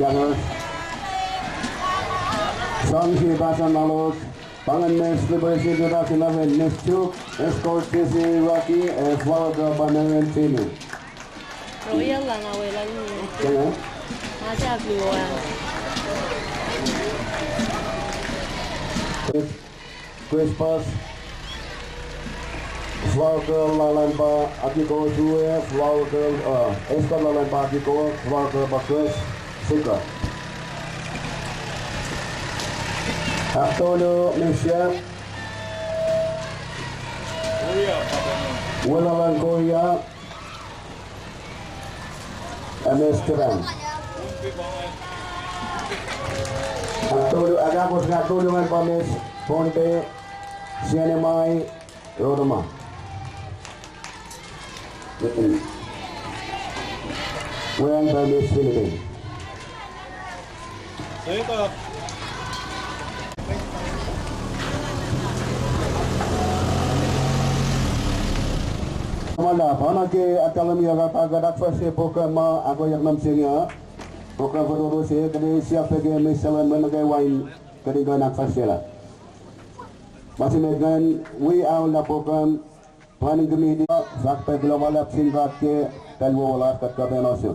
Ganos. Sangsi Basan Malos. Pangan Match Liberation 2011. Nischuk. Escort CC Rocky. Followed by Marian Tinu. Royal lang away lang yun. Kaya? Nasa Bluan. Chris Pass. Flower Girl Lalanpa Akiko Sue, Flower Girl Escort Lalanpa Akiko, Flower Girl Bakres, Suka. Aktono Michelle. Walalan Korea. MS Terang. Aktono Agapos Natulungan Pamis, Ponte, Sianemai, Rodoma. Wearing Burmese Philippines. Saya tak. Mala, pana ke Academy agak first program aku yang nam sini program baru sih kali siap lagi misalnya menagai wine kali nak first lah. Masih dengan we are la program planning committee fakta global singkat ke dan wala kat kabinasi.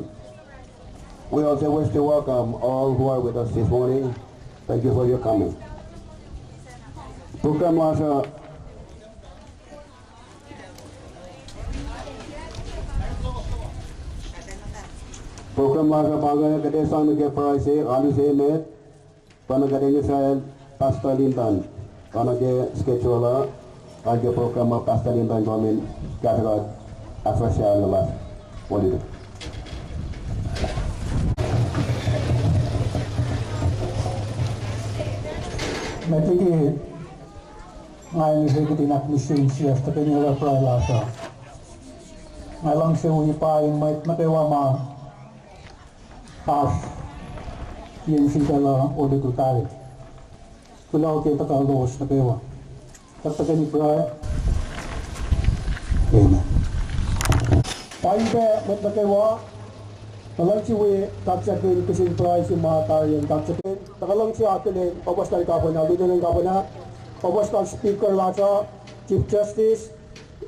We also wish to welcome all who are with us this morning. Thank you for your coming. Program masa program masa bangga kedesang ke prize alu se met panagade saya pasta lintan panage schedule aja program pasta lintan jomin kategori afasial lah wali. Matiki ngayon sa kitinak mission siya sa kanyang pralasa. Ngalang siya uipain may matewama pas yan singkala ulit utali. Kulaw kita kalos na kewa. Katakan ni pray. Amen. Paimbe met na kewa. Talang siwe tatsakin kasing pray si matarian tatsakin. Takalang siya atin pabas na ikapon na. Dito ng ikapon na. Pabas na speaker lasa. Chief Justice.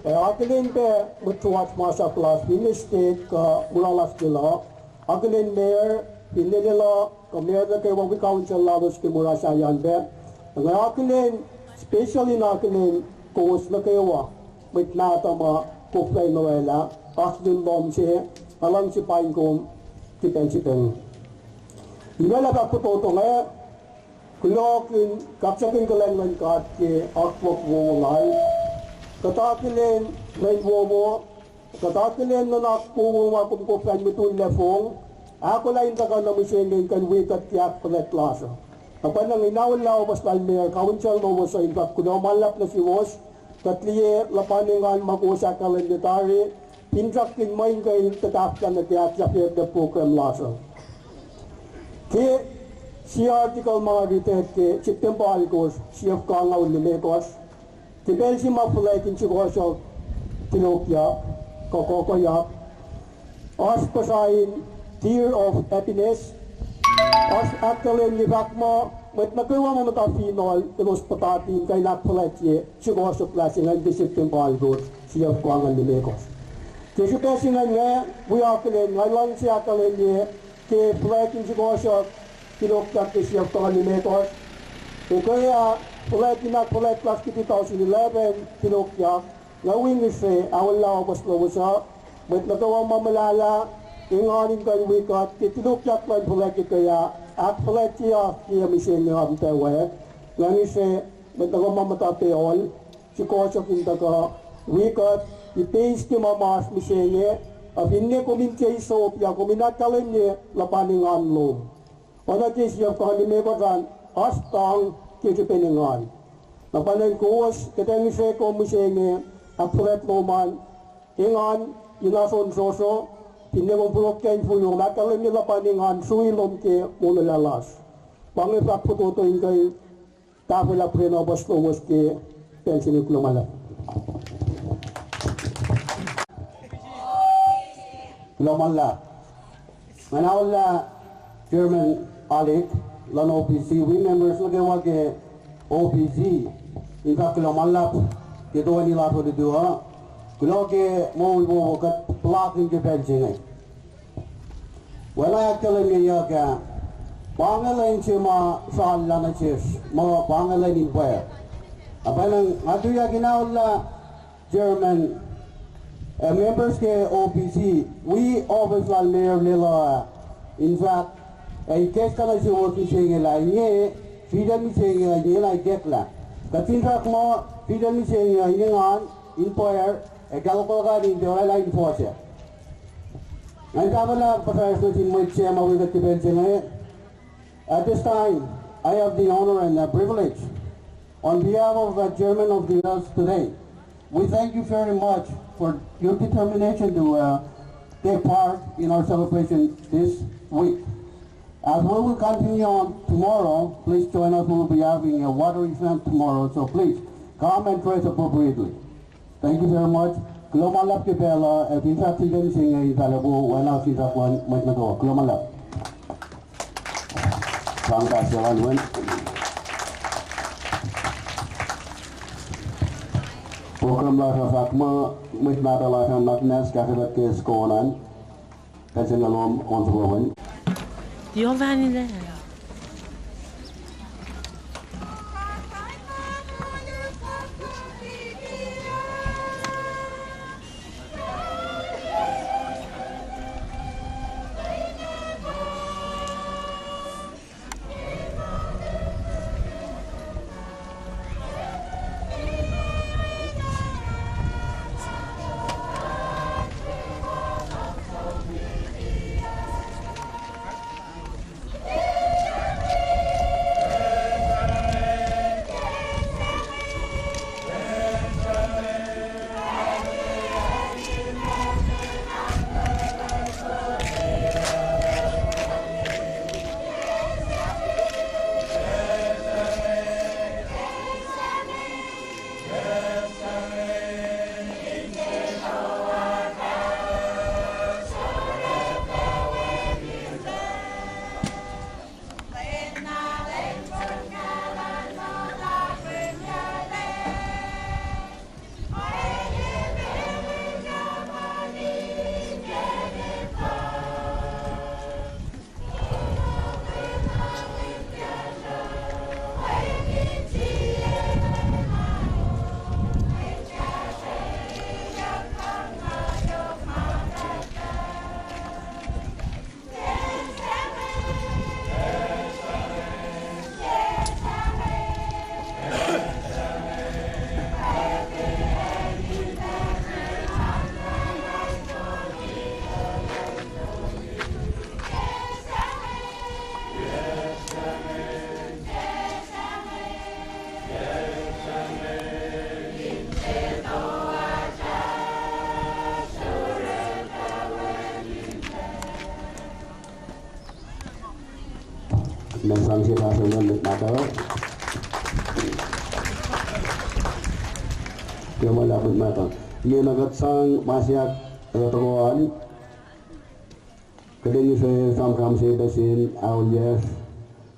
Atin pe mutuwat masa class. Bini state ka mulalas nila. Atin mayor. Bini nila. Ka mayor na kayo wang council lalos ki mula sa yan pe. Atin especially na atin kung na kayo may natama kuplay Noela. Atin bom siya. Alang si pain kong Cipeng. Inilah kak potong eh, kulokin kapsakin kelengan kat ke akwak wongay, katakilen main womo, katakilen nanak pungo makum kopan betul lefong, aku lain takkan namu sengeng kan wikat tiap pelet lasa. Apa nang inawal lao pas kalmer kaunsel mo sa inkat kuno malap na si was, katliye lapaningan makusa kalendetari. Intrakin main kay tetapkan na tiyak sa the program lasa. Ke si article mga ritet ke September alikos siya kangaw limekos. Tibel si mapulay kin si kosyo tinopya kokokoya. As pasain tear of happiness. As actually ni bakma met nagawa mo matafinol ilos patatin kay nakpulay si kosyo klaseng ang September alikos siya kangaw limekos. Kasi pesingan nga, buya kalen, ngayon siya kalen niya, ke pulakin si Gosok, kinoktak ke siya ito kalimetos. Kaya, pulakin na pulat class ki 2011, kinoktak, ngawin siya, awal lang ako sa sa, ba't nagawang mamalala, inganin kayo wikat, kinoktak lang pulakin kaya, at pulat siya, kaya misin niya ang tewe, ngawin siya, ba't nagawang mamatapeol, si Gosok yung taga wikat, ipes ke mamas misenye abinne kominche so ya kominakalenye lapaning amlo ona ke siya pani mebaran astang ke peningan lapaning kuos keteng se ko misenye apret moman ingan inason soso pinne mo blokken puyo nakalenye lapaning an suilom ke mulalalas pangepak putoto ingay tapela preno basto ke pensinik lumala. Lomalla, manawala Chairman Alec, lan OPC, we members lagi wage OPC, in fact kalau malap kedua ni lah tu dua, kalau ke mau kat pelakin ke bensingai. Wala kalau ni ya ke, pangalain cuma soal lana cis, mau pangalain impaya. Apa yang adu ya kinaulah Chairman. Members ke OPC, we always like Mayor Lila. In fact, ay kes ka na si OPC nila, nye, fidan mi siya nila, nye la get la. Katin fact mo, fidan mi siya nila, nye ngan, employer, ay kalakol ka rin, diwa la enforcer. Ngayon ka pala, pagkayas na sinmoy siya mawigat ki Bensi ngayon. At this time, I have the honor and the privilege, on behalf of the Chairman of the House today, we thank you very much for your determination to take part in our celebration this week. As we will continue on tomorrow, please join us. We will be having a water event tomorrow, so please come and dress appropriately. Thank you very much. Kulomalap ke Bella, pinsa tigan singa italabu, wala sinsa kuan mat na to. Kulomalap. Pangkasialan program lah sakma mitnada lah kan naknas kakibat ke skolan kajian lalom onsuawan. Giovanni där. Mensang sila sunod mitnada. Kaya malapit mata. Ini nagat sang masyak tokoan. Kadang saya samkam saya besin awalnya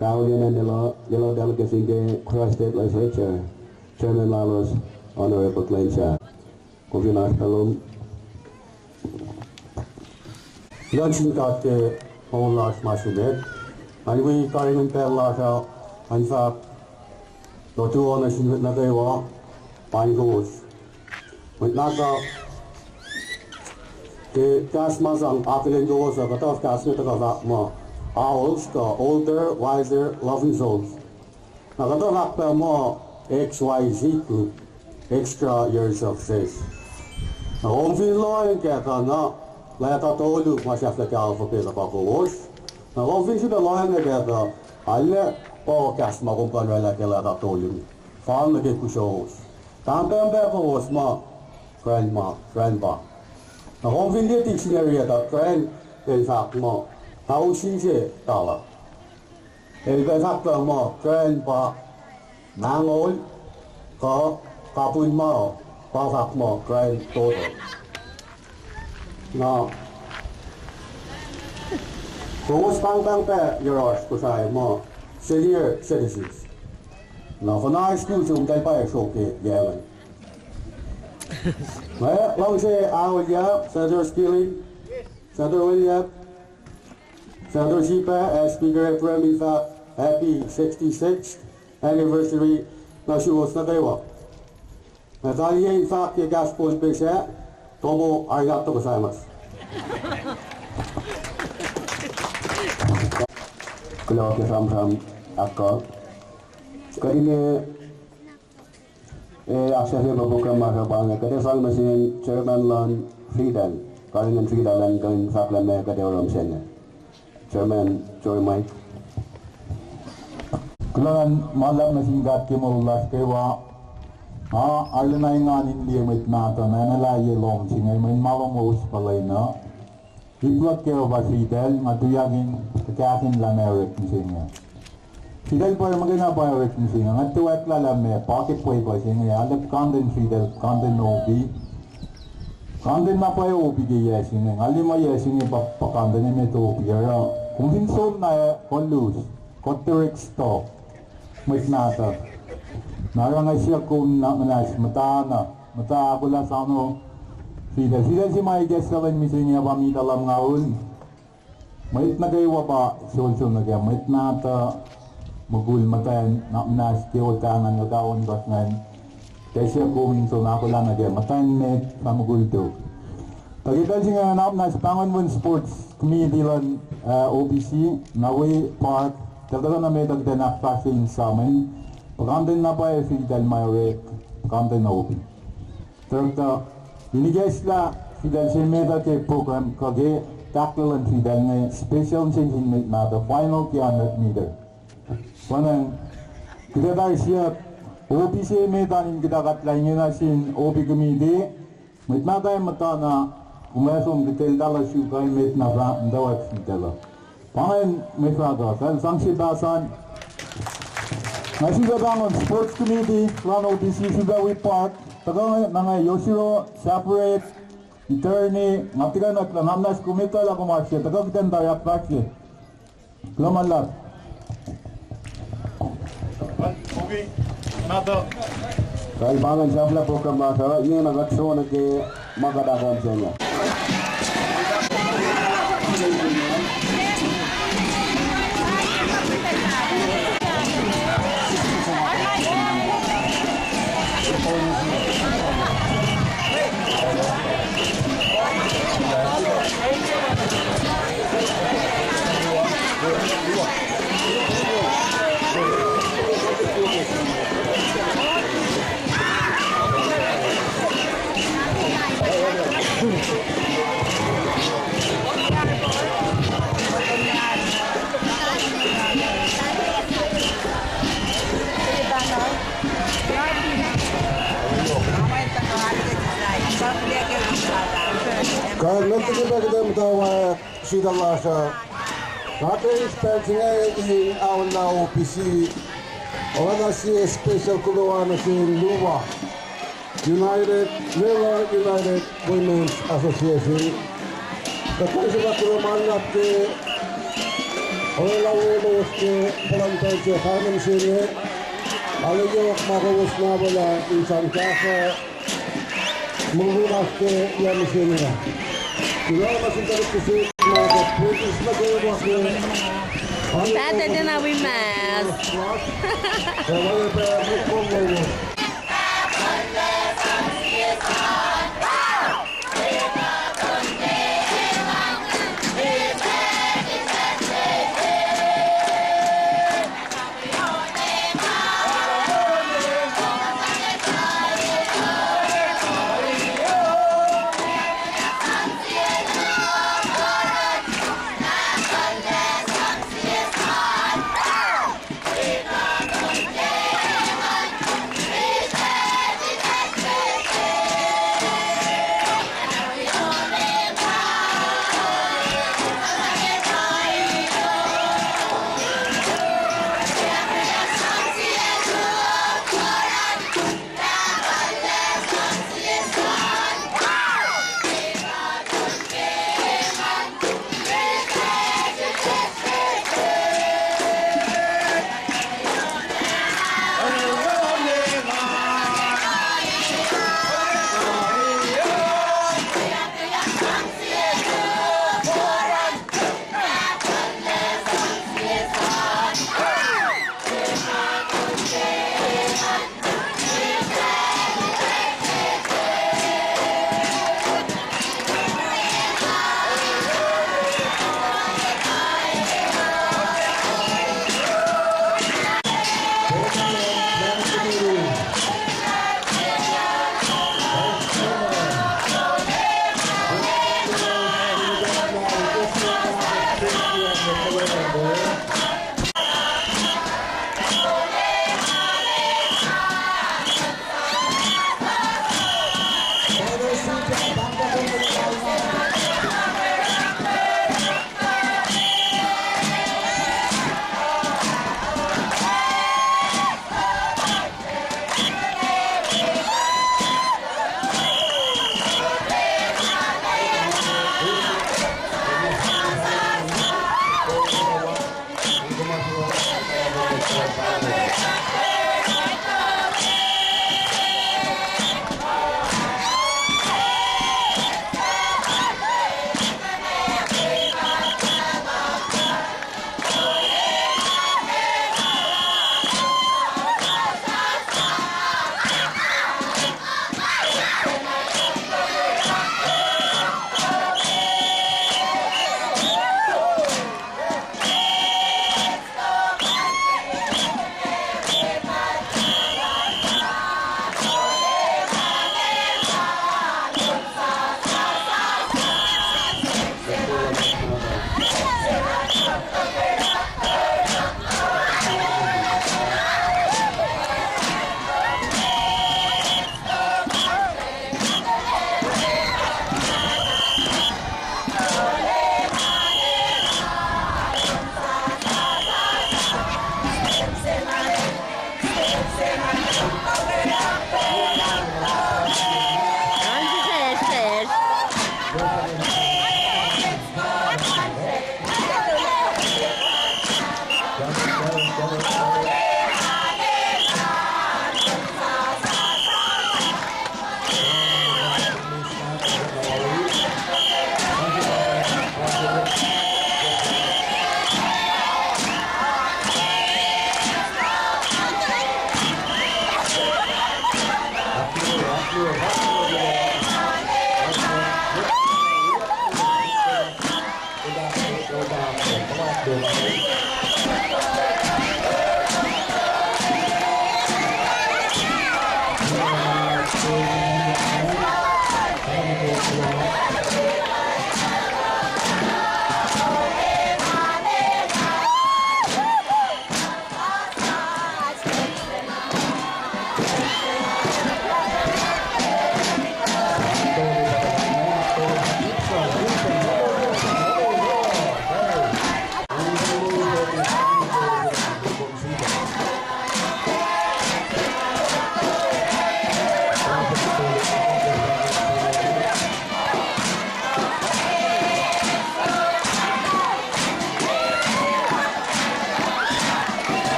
kawalan adalah delegasi ke Cross State Legislature, Chairman Lalos, Honorable Clencha, Kofinas Talum. Launching kat ke Homelas Masudet. And we carry in Pellasha, and fact, the two owners in Nagawa, Pine Goes. With Naga, the Casmasang, Apple Goes, a cut off Casmit of Akma, owls, older, wiser, loving souls. Nagata more XYZ group, extra years of faith. Now, home feel law and Katana, let out all you must have the alphabet of Wash. Now, all things in the line together, I let all cast my company like I told you. Found the good shows. Tampem Pepper was my grandma. Now, all in the dictionary that friend, in fact, more. How she said, dollar. And the fact of more, grandpa, Nangol, Kapun Mao, Pafak more, granddaughter. Now, Kung pang yours kusai mo senior citizens. Now for high school so umtai pa show ke yaman. Well, long say Aulia, Senator Skilling, Senator William, Senator Sipa as Speaker of Remifa, happy 66th anniversary na shuos na dewa. Natalia in fact ye gaspon pese tomo arigato gozaimasu. Kalau kita ram akal, kerana aksesnya berbuka masa bangga. Kerana sang mesin Chairman Lan Fridan, kerana Fridan dan faklan mereka di dalam sana. Chairman Joy Mike. Kalau malam mesin gat kemulah kewa, alunai nganin dia mitnata, mana lagi lom singai main malam us palaina. Ibuat kaya ba Fidel, matuyagin kakakin lamerek niya. Fidel pa yung magana pirate niya. Ngatuwak lalame, pocket boy ba siya. Alap kanden Fidel, kanden obi. Kanden na pa yung obi kaya siya. Ngali ma siya pa kanden niya ito obi. Kung hinson na konlus, koterik stop, may nata. Narangay siya kung namanas, mata ako lang sa ano. Fidel si may guest kawan misalnya kami dalam ngaun. Mait na kayo pa sul na kaya mait na ta magul matayan na nas kiyo tangan ng kaon bas ngan. Kasi ako minsan ako lang na kaya matayan met sa magul to. Tagitan siya na nas Panganwan Sports Committee lan OBC Naway Park. Talaga na may dagdanak vaccine sa amin. Pagkantin na pa Fidel Mayorek, pagkantin na OB. Terta binigay sila Fidel sa meta ke program kage tackle Fidel na special changing na the final 300 meter. Wanang kita tayo siya OBC meta nin kita katlayin na sin OB committee met na tayo mata na umayasong detail dala siya kay met na dawat Fidel. Pangayon may fraga kan sangsidasan Nasigabangon Sports Committee Lan OBC Sugawi Park taga mga Yoshiro separate attorney matigan at langamnas kumita la kumasya taga kitan dayak pakye lamalat okay nada Kailangan siya pala program masa ini nagatso na ke magadagan siya. Kalau nanti kita mentawa sudah masa, nanti inspeksinya di awal OPC, orang nasi special kuluan nasi Luwa, United Women's Association. Tapi sebab kuluan nanti orang lawan ke pelantar Johannes sini, kalau yang mahu bola insan kasa. Menggunakan yang mesinnya. Juga masih terus kesini. Putus lagi waktu. Better than a women's. Saya berpikir.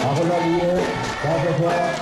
Ako lagi Kasasa.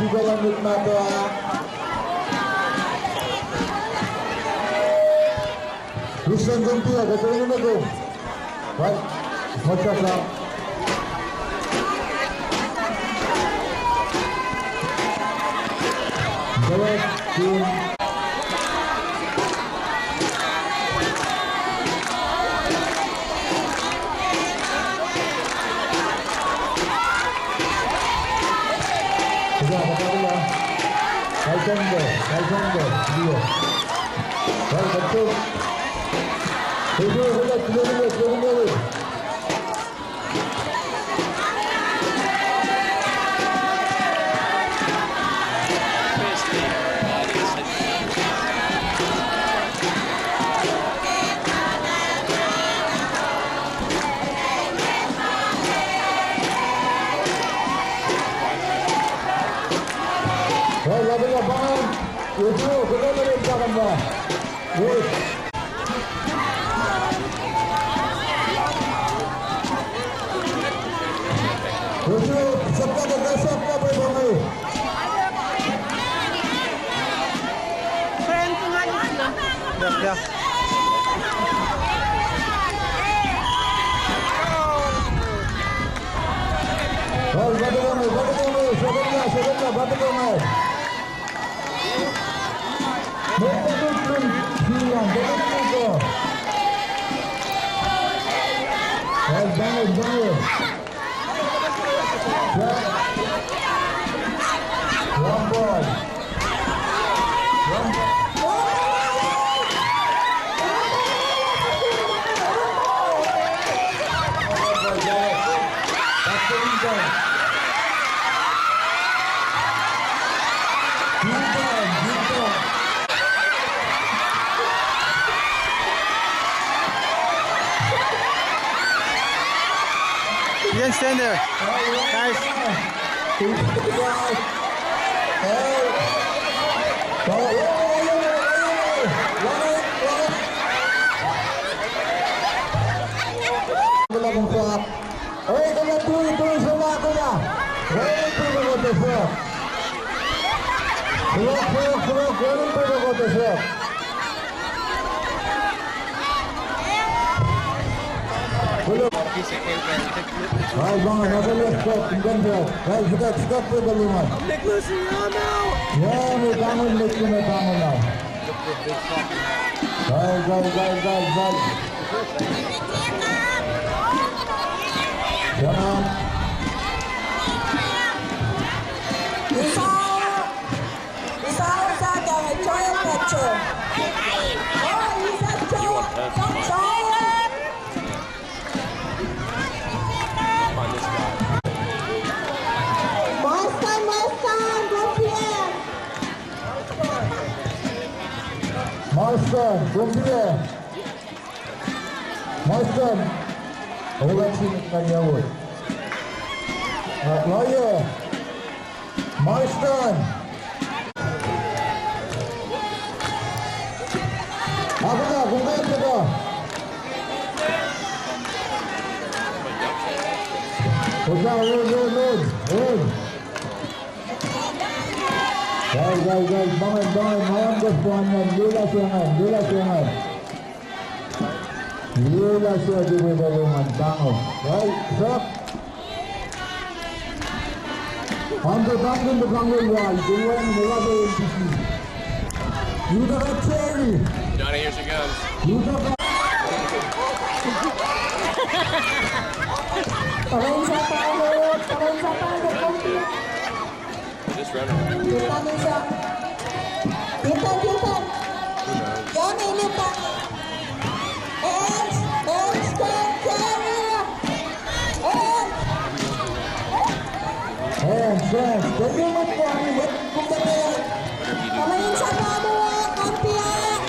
Sudah lanjut nato Kristen ganti ya, betul ini tu. Baik, macam apa? Baik, tim. Kaisangga, dia. Baik, betul. Itu sudah kembali. Baik, lagi lapangan. Itu benar dari belakang dah. Baik. Itu serta bergeser ke belakang. Ya. Baik, bagaimana? Betul hilang, betul. Bangun. Lombok. You can stand there. Nice. Guys, bang, nasa left foot, tingnan siya. Guys, sikat po galingan. Nick Luciano! Yeah, may bangon, may bangon now. Guys. Yan. Isao Saga with Joel Petcher. Oh, he's a Joel. Boston, go PM. Marston, from here. Marston. Ulang sini kanya wood. Lawyer. Marston. Apa dah? Bukan apa dah? Udah, run. Guys, bangun, malam kesemuanya, Lila siangan. Lila siya di bedalungan, bangun. Guys, stop. Bangun wall, jangan melada MPC. You got a cherry. Johnny, here she comes. You got a... Parensa Paolo, komplit. Just run around. Litan siya. Litan. Johnny, litan. And stand carrier. Hands, terlibat po ang ibat kumbaga. Parensa Paolo, komplit.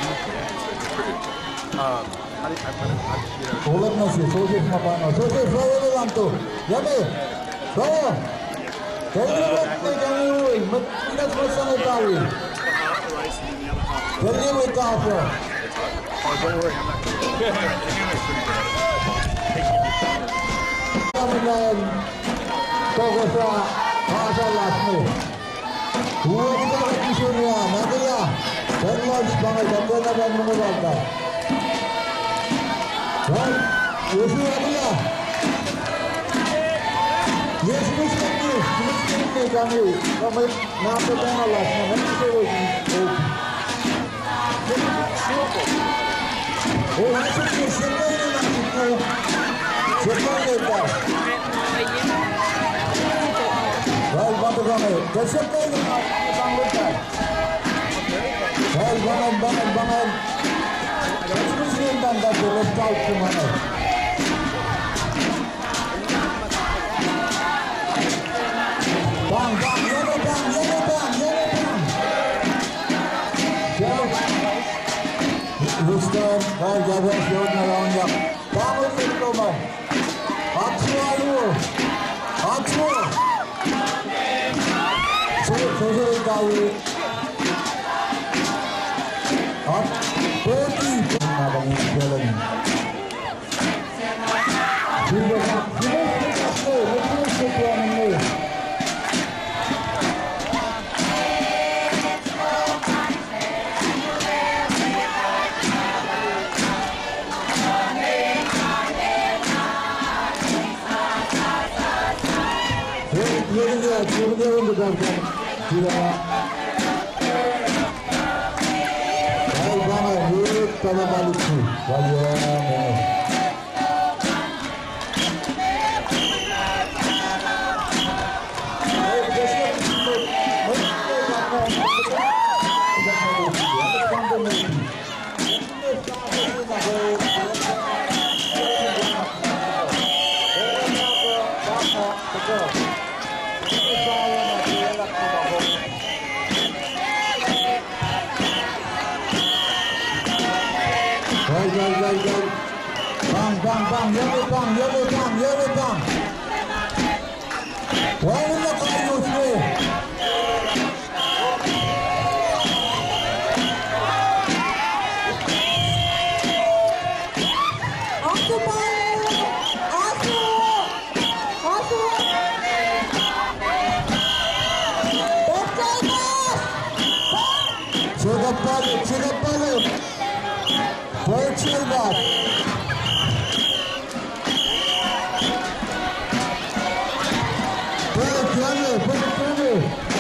Ulat na siya, Joseph Mapano. Joseph, bawa na lang to. Yami, bawa. Terlibat na kami uwi. Matigas mo sa natawi. Terlibat ka po. Kami na yan. Toko sa makasalas mo. Huwag ka kakiso niya. Nakila. Dan launch bangay. Ganda na ba mga bata? Right? Yesu nakila. Yes, Muslim kami. Kami napatang alas na. Nakisawa siya. Oh, hasil niya. Sepay na nakit mo. Sepay na ito. Well, bantu kami. Sepay na nakit. Well, bangan. Muslim banda to left out kumana. Bang, yellow bang. Houston, well, jaga siot na lang niya. Bangon nito man. Atsu. Susunod tayo. At 30. Nabangin siya lang. Bang, yellow bang. Wala na kayo Yeah.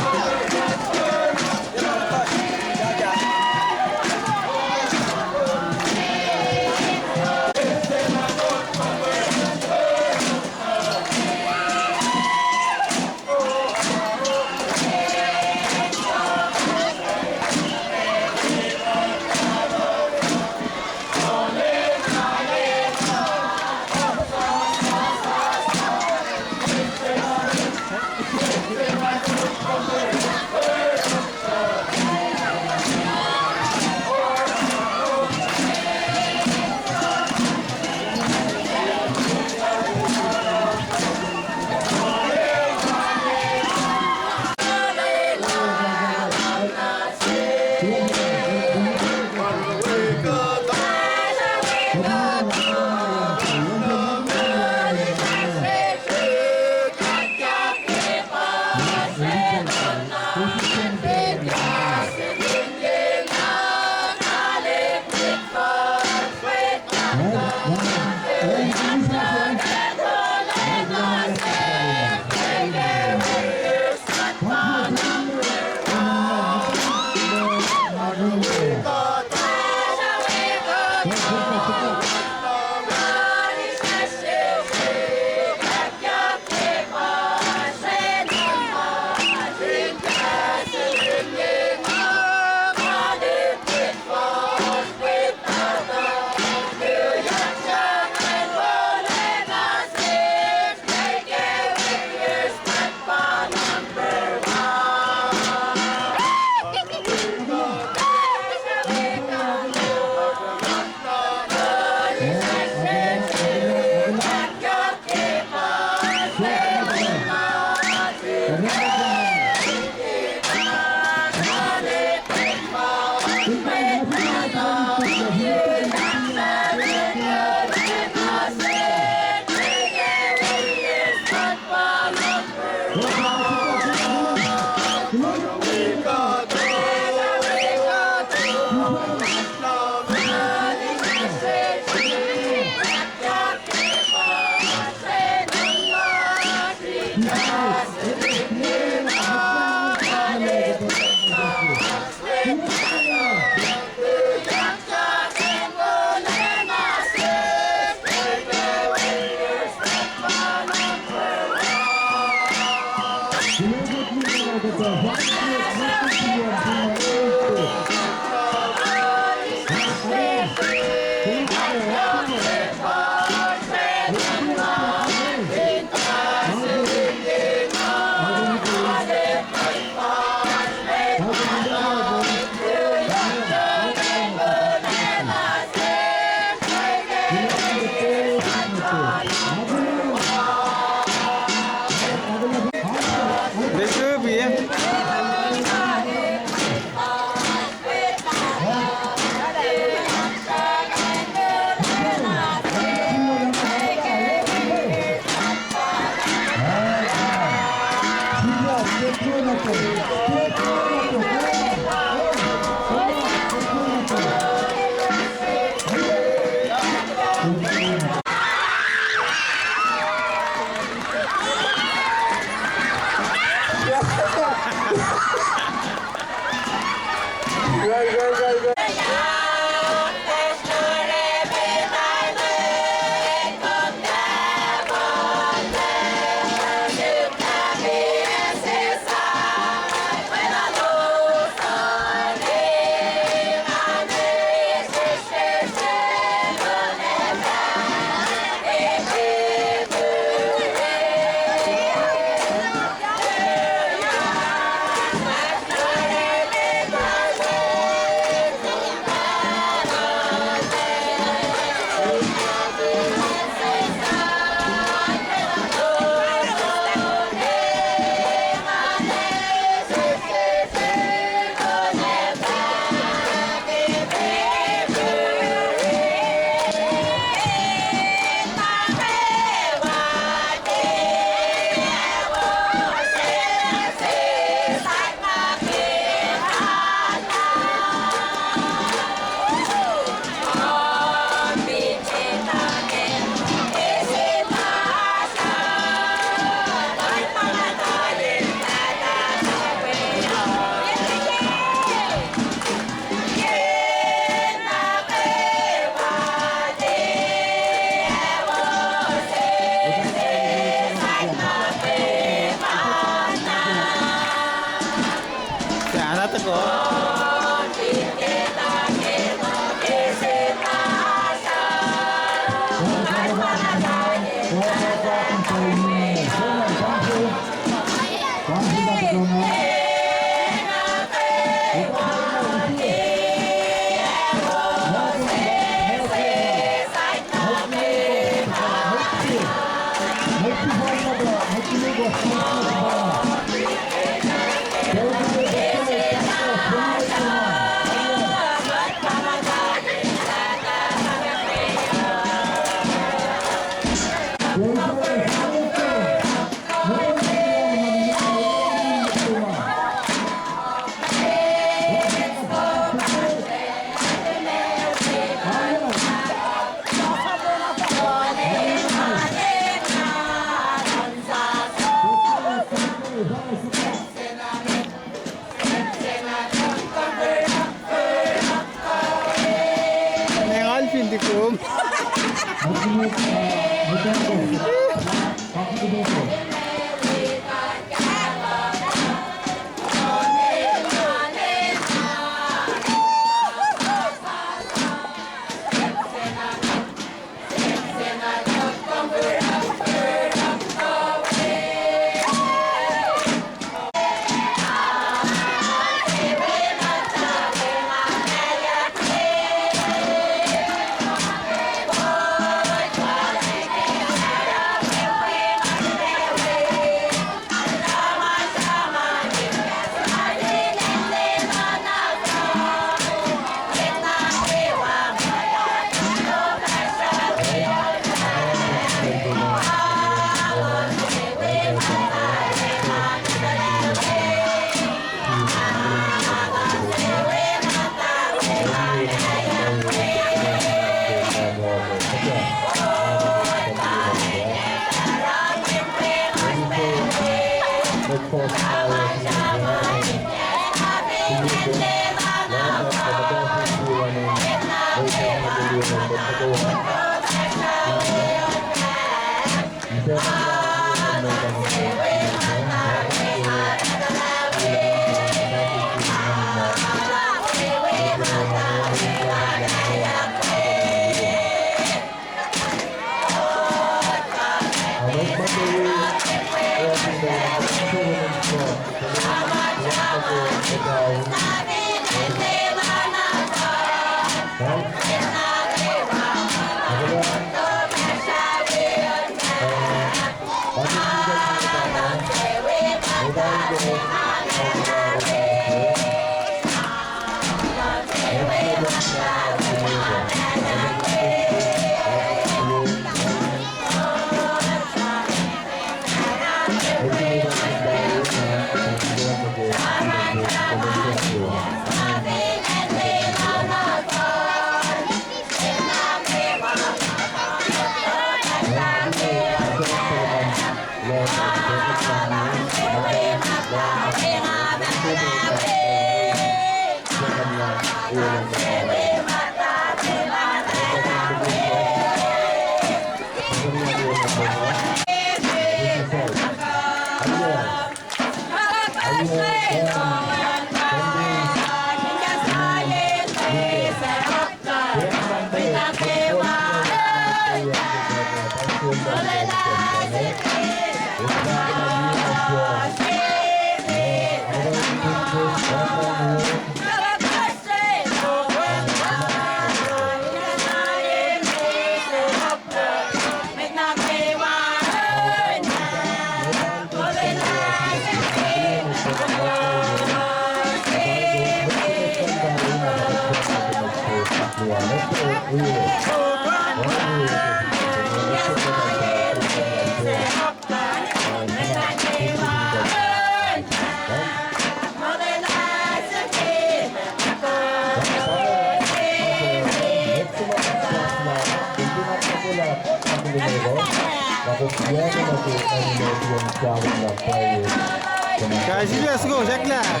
Guys, let's go, Jack Lab.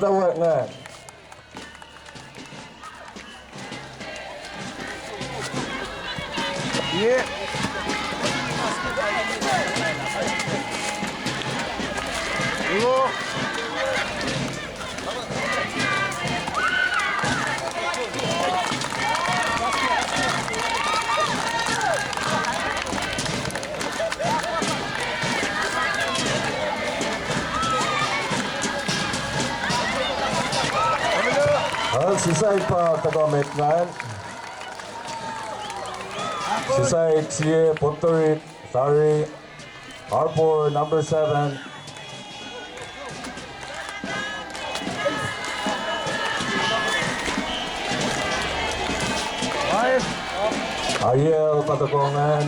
The work now. Yeah. Suicide pa tagamit ngayon. Suicide siya Pontorit, sorry. R4 number 7. Ariel patagongan.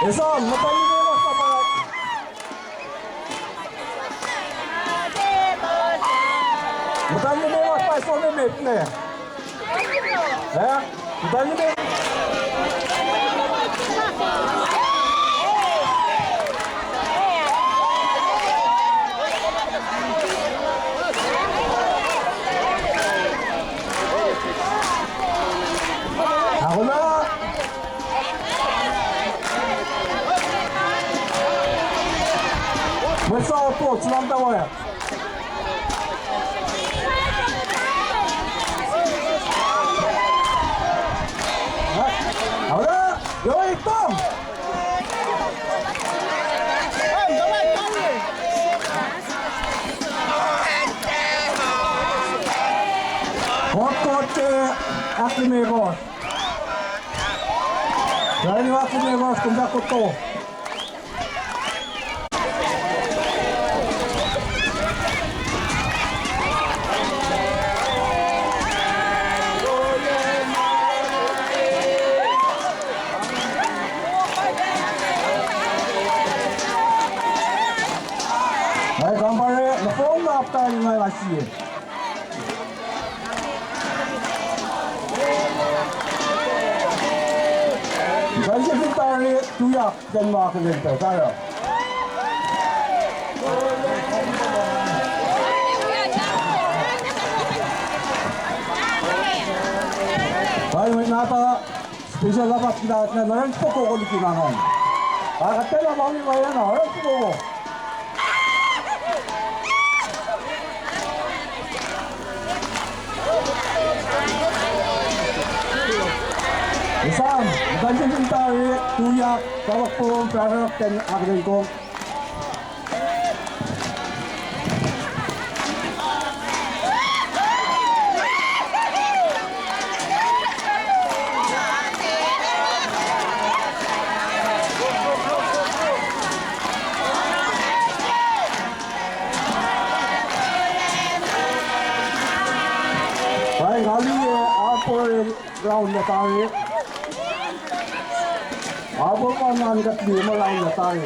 Isam, matalinis sa balat. Matalinis pa sa limit na. Matalinis. Ako na! Высоко тут, нам давай. Ahora, yo estamos. Отто Акимегос. Дали Акимегос, куда кото. Aí, gambaré, no fundo da tarde vai lá aqui. Vai ser vitória, tu já tem uma coisa, cara. Vai, mas nada, special dapat kita na naran poko ko di kinanon. Agak tela mau ni bayar na, orang poko. Isam, ganyan yung tari, tuyak, tawag po, pero agad ko. Baik, kali ini apa round na tari? Apa pangan kat dia malam na tari?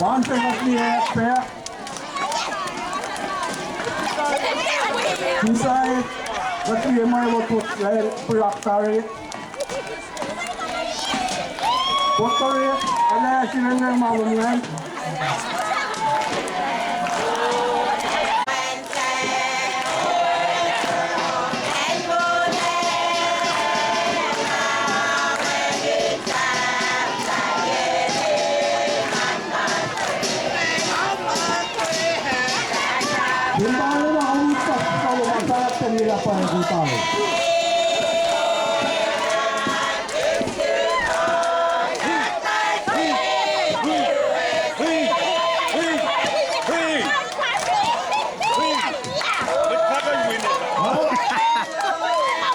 Pantai kat dia pek. Kisah kat dia malam waktu lahir perak tari. Kotori ada sinang malunya. Kembali na utak sa lumagat kanila para dito.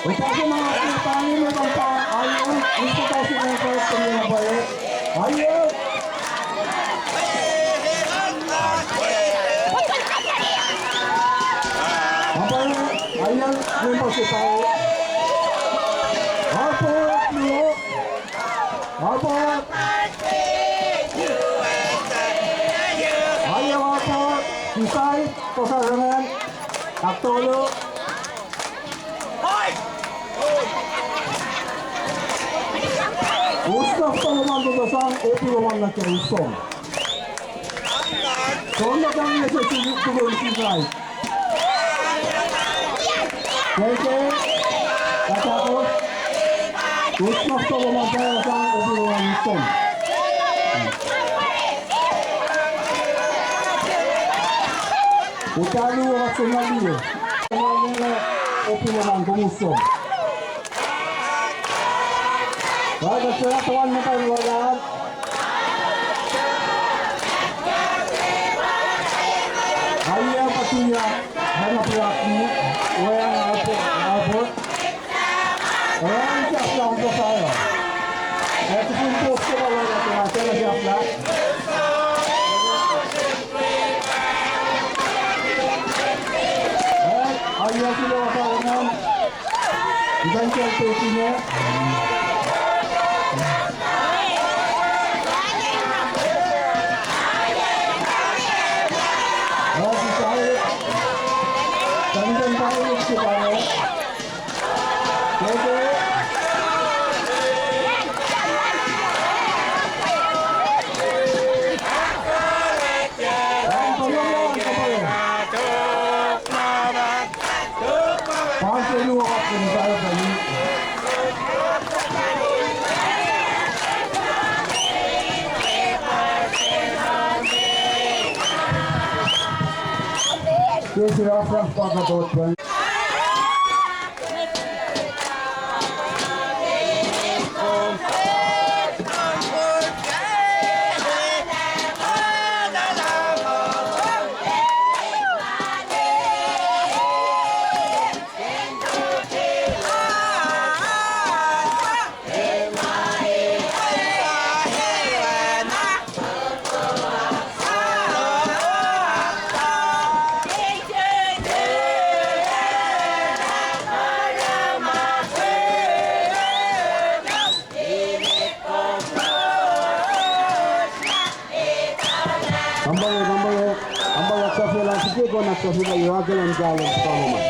Upang mga pangin mo ang ayaw, gusto tayo sinagay kanila ba ayaw. Ayan, may masitaw. Hapot, Leo. Hapot. Ayaw hapot. Kisay, kasarangan. Aktolo. Ustaf pa naman dudasang opiwaman na kerusong. Sonda kami na sa tuloy kisay. Keke, katapos, usmas ko lumagay sa opiwaman nito. Utalo at sumali. Sumali na opiwaman kumusong. Baga sila tuwan mo tayo lahat. Ayaw patuya, hanap lahat mo. Wala abot. Orang siap lang po tayo. Ito po yung post ko wala natin. Sila siap lang. Ayaw sila kasarangan. Ibang siya ang pesi niya. Ganun tayo si Pano. Pwede. Ang paglalang kapag. Pagka luwak kung tayo pa yun. This is our first pagkatotwan. Ambang nagsasila si Kiko, nagsasila iwagil ang jalan sa pamaman.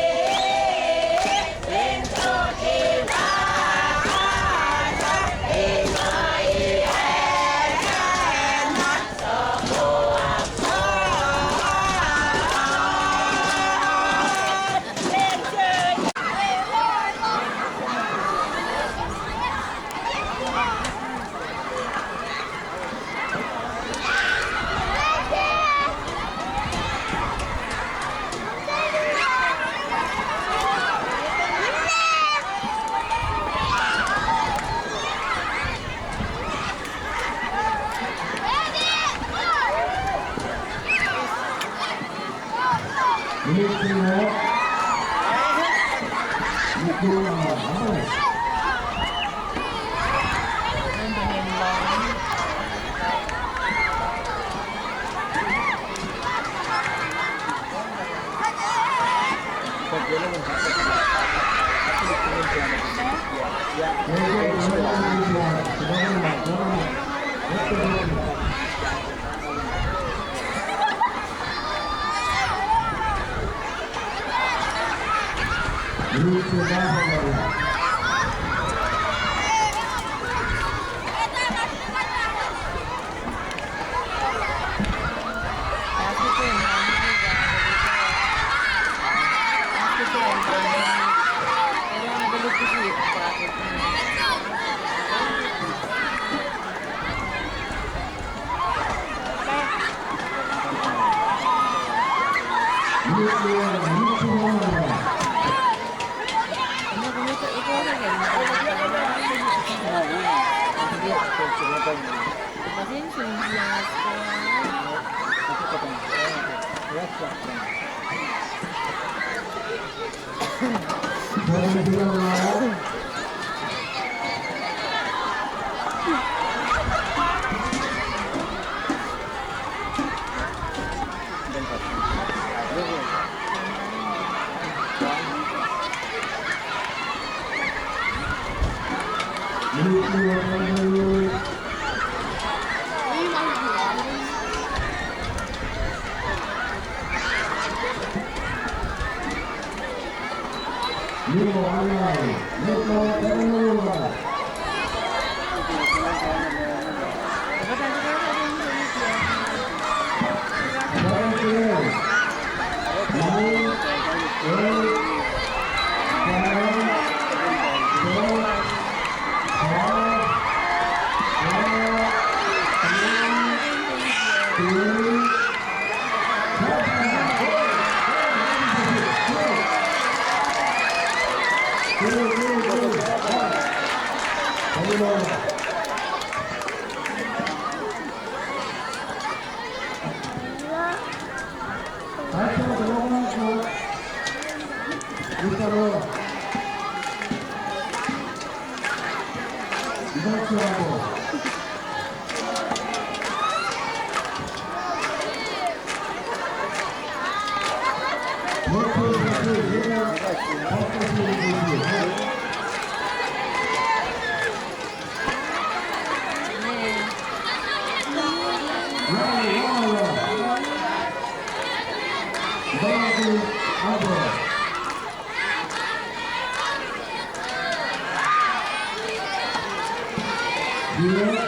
Buenas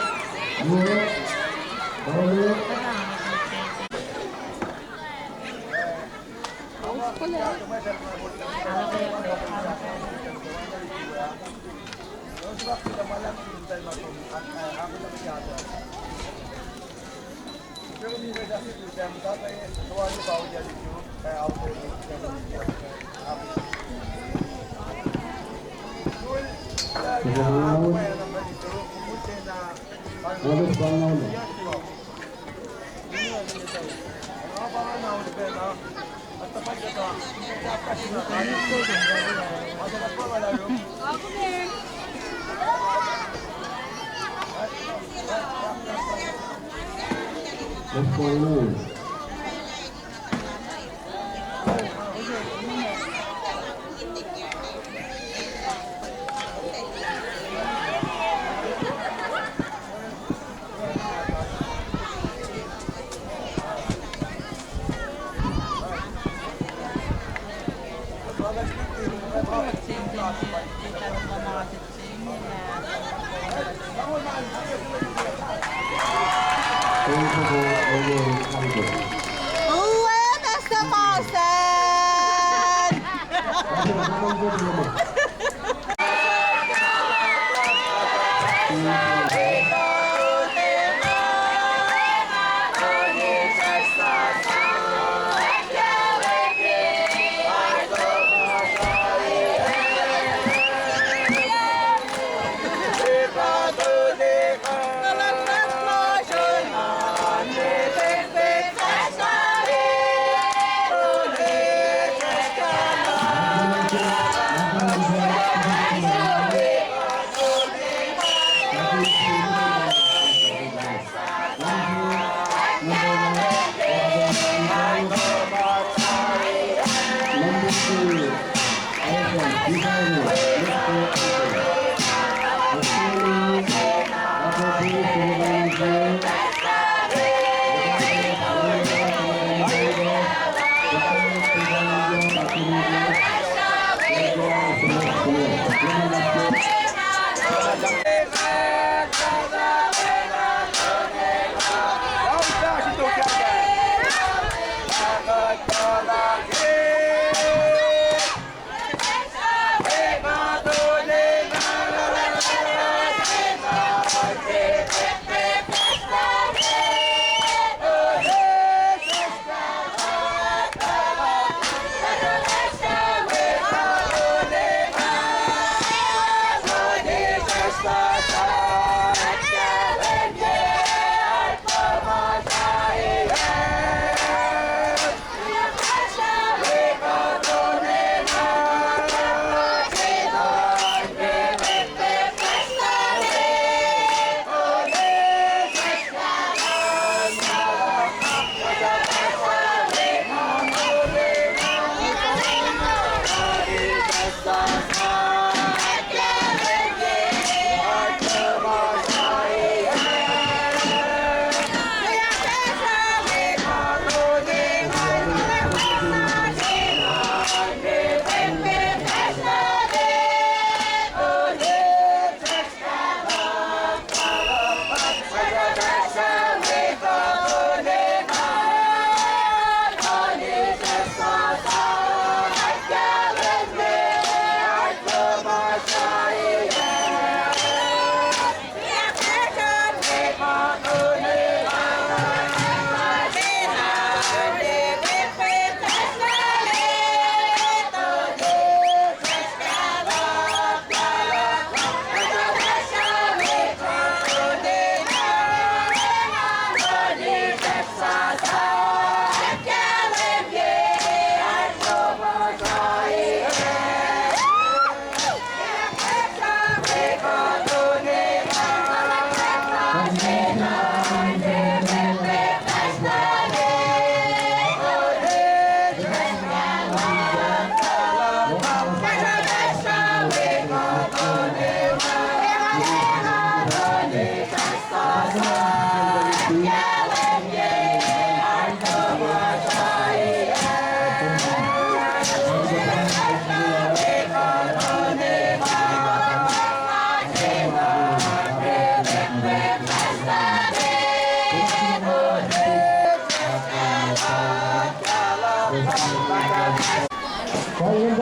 Samosan! Hey,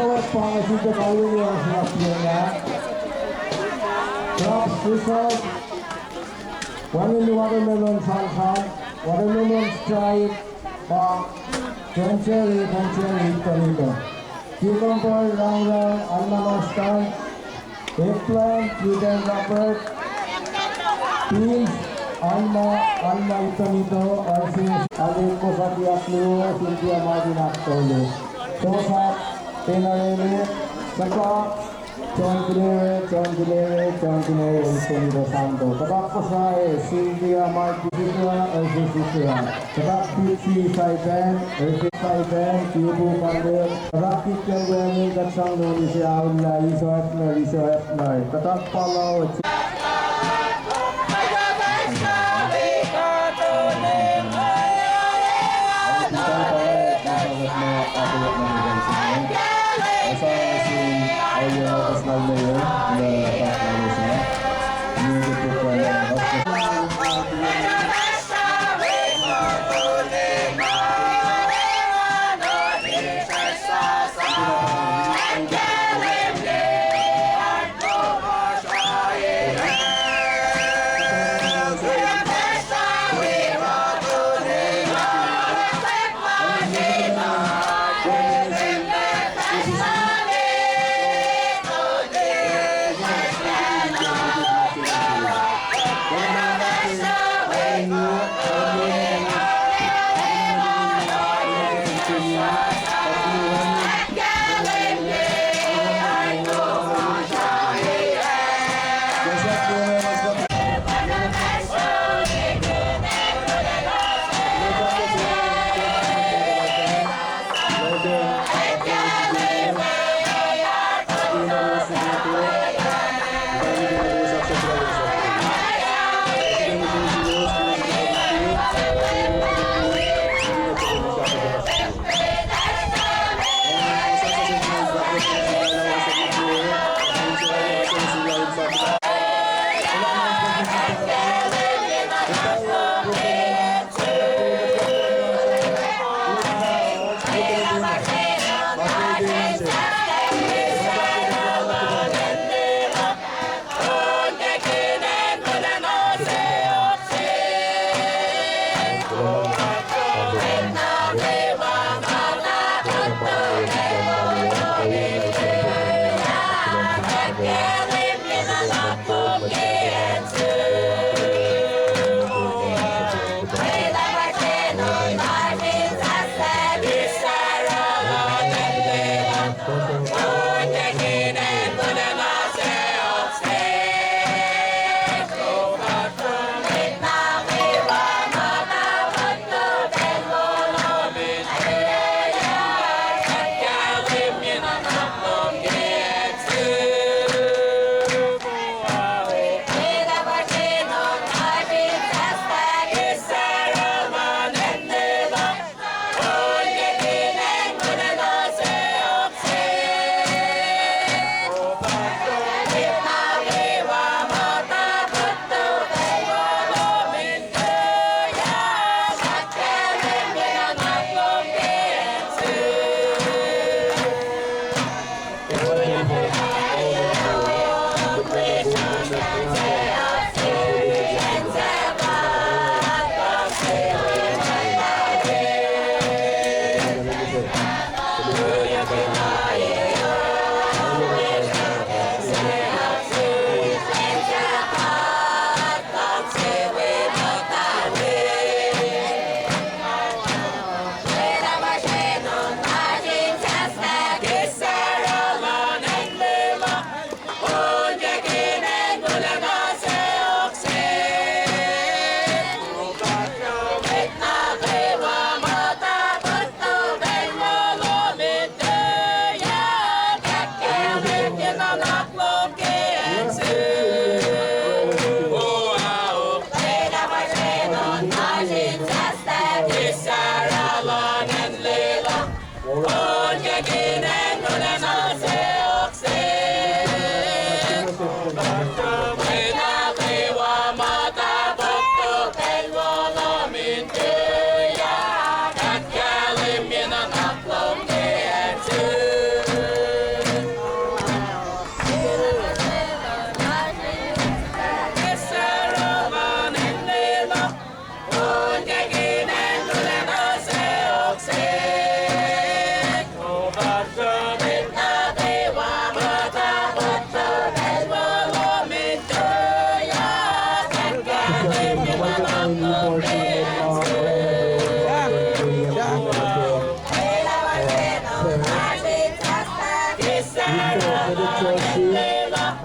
Forward pangasita kayo niya sa Laspiana. Drops result. One watermelon salsa. Watermelon stripe. Concherry, Toledo. Cucumber, Rang, Alma Nostal. Eggplant, Eden Wrapper. Peas, Alma Toledo. Arsis, Alin Kosakiak Luo, Cynthia Martin Actolo. Sosa, Tenarele, Saka, John Gilere, and Toledo Santo. Tabak Kosae, Cynthia Martin Arsis Isra. Tabak Pichi Saipan, Arsis Saipan, Cubu Kander. Tabak Kitchen Grammy, Katsang Noni Siaula, Iso Epner. Tabak Palaw,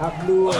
Abdul